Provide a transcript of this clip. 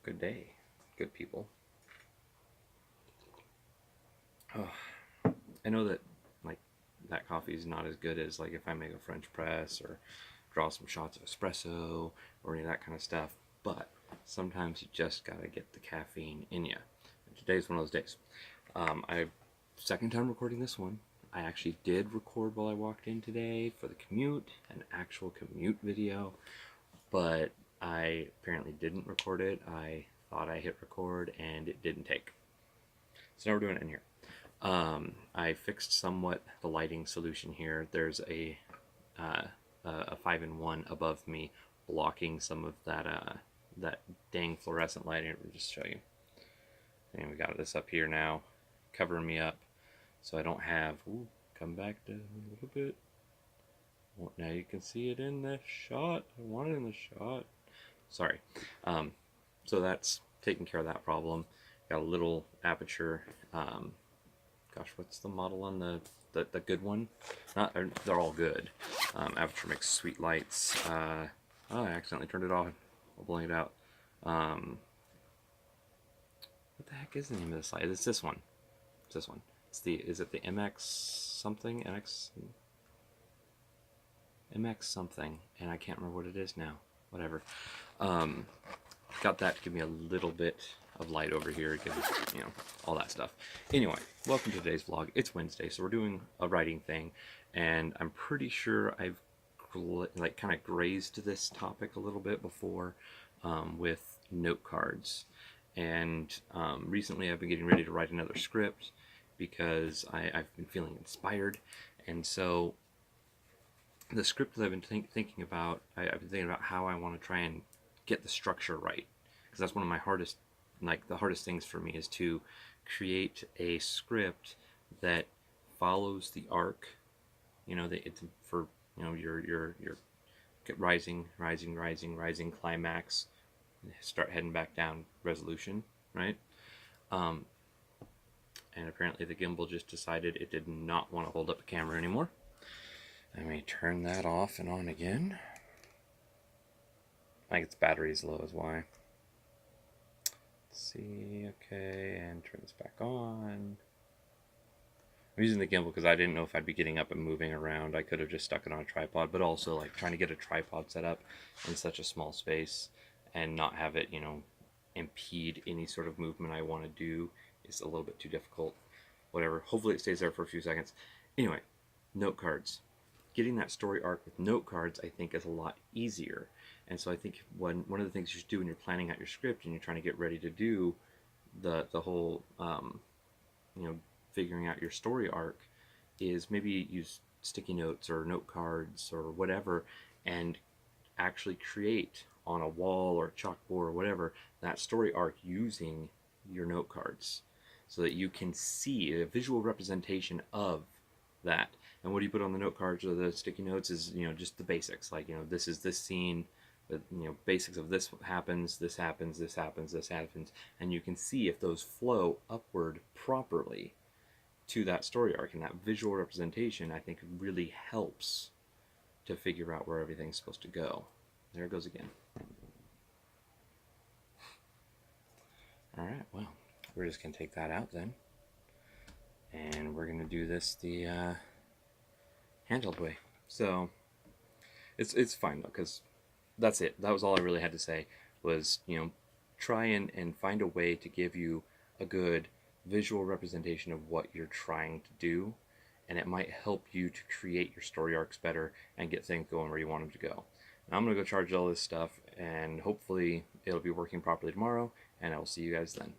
Good day, good people. Oh, I know that like that coffee is not as good as like if I make a French press or draw some shots of espresso or any of that kind of stuff, but sometimes you just gotta get the caffeine in you. And today's one of those days. Second time recording this one. I actually did record while I walked in today for the commute, an actual commute video, but I apparently didn't record it. I thought I hit record and it didn't take. So now we're doing it in here. I fixed somewhat the lighting solution here. There's a 5-in-1 above me blocking some of that that dang fluorescent lighting. Let me just show you. And we got this up here now, covering me up, so I don't have. Ooh, come back to a little bit. Well, now you can see it in the shot. I want it in the shot. Sorry. So that's taking care of that problem. Got a little aperture. Gosh, what's the model on the good one? They're all good. Aperture makes sweet lights. Oh, I accidentally turned it off. I'll blank it out. What the heck is the name of this light? It's this one. It's this one. Is it the MX something? MX something, and I can't remember what it is now. Whatever. Got that to give me a little bit of light over here, give, all that stuff. Anyway, welcome to today's vlog. It's Wednesday, so we're doing a writing thing, and I'm pretty sure I've like kind of grazed this topic a little bit before with note cards. And recently I've been getting ready to write another script because I've been feeling inspired, and so the script that I've been thinking about, I've been thinking about how I want to try and get the structure right, because that's one of my hardest, the hardest things for me is to create a script that follows the arc, it's for, your rising climax, start heading back down resolution, right? And apparently the gimbal just decided it did not want to hold up a camera anymore. Let me turn that off and on again. I think its battery's low is why. Let's see, okay, and turn this back on. I'm using the gimbal because I didn't know if I'd be getting up and moving around. I could have just stuck it on a tripod, but also like trying to get a tripod set up in such a small space and not have it, impede any sort of movement I want to do is a little bit too difficult. Whatever, hopefully it stays there for a few seconds. Anyway, note cards. Getting that story arc with note cards, I think, is a lot easier. And so I think one of the things you should do when you're planning out your script and you're trying to get ready to do the whole, figuring out your story arc is maybe use sticky notes or note cards or whatever and actually create on a wall or a chalkboard or whatever that story arc using your note cards so that you can see a visual representation of that. And what do you put on the note cards or the sticky notes is, just the basics, like, this is this scene, but, basics of this happens, this happens, this happens, this happens, and you can see if those flow upward properly to that story arc. And that visual representation, I think, really helps to figure out where everything's supposed to go. There it goes again. All right, well, we're just gonna take that out then, and we're gonna do this the handheld way. So it's fine though, because that's it. That was all I really had to say was, try and find a way to give you a good visual representation of what you're trying to do, and it might help you to create your story arcs better and get things going where you want them to go. Now I'm going to go charge all this stuff, and hopefully it'll be working properly tomorrow, and I will see you guys then.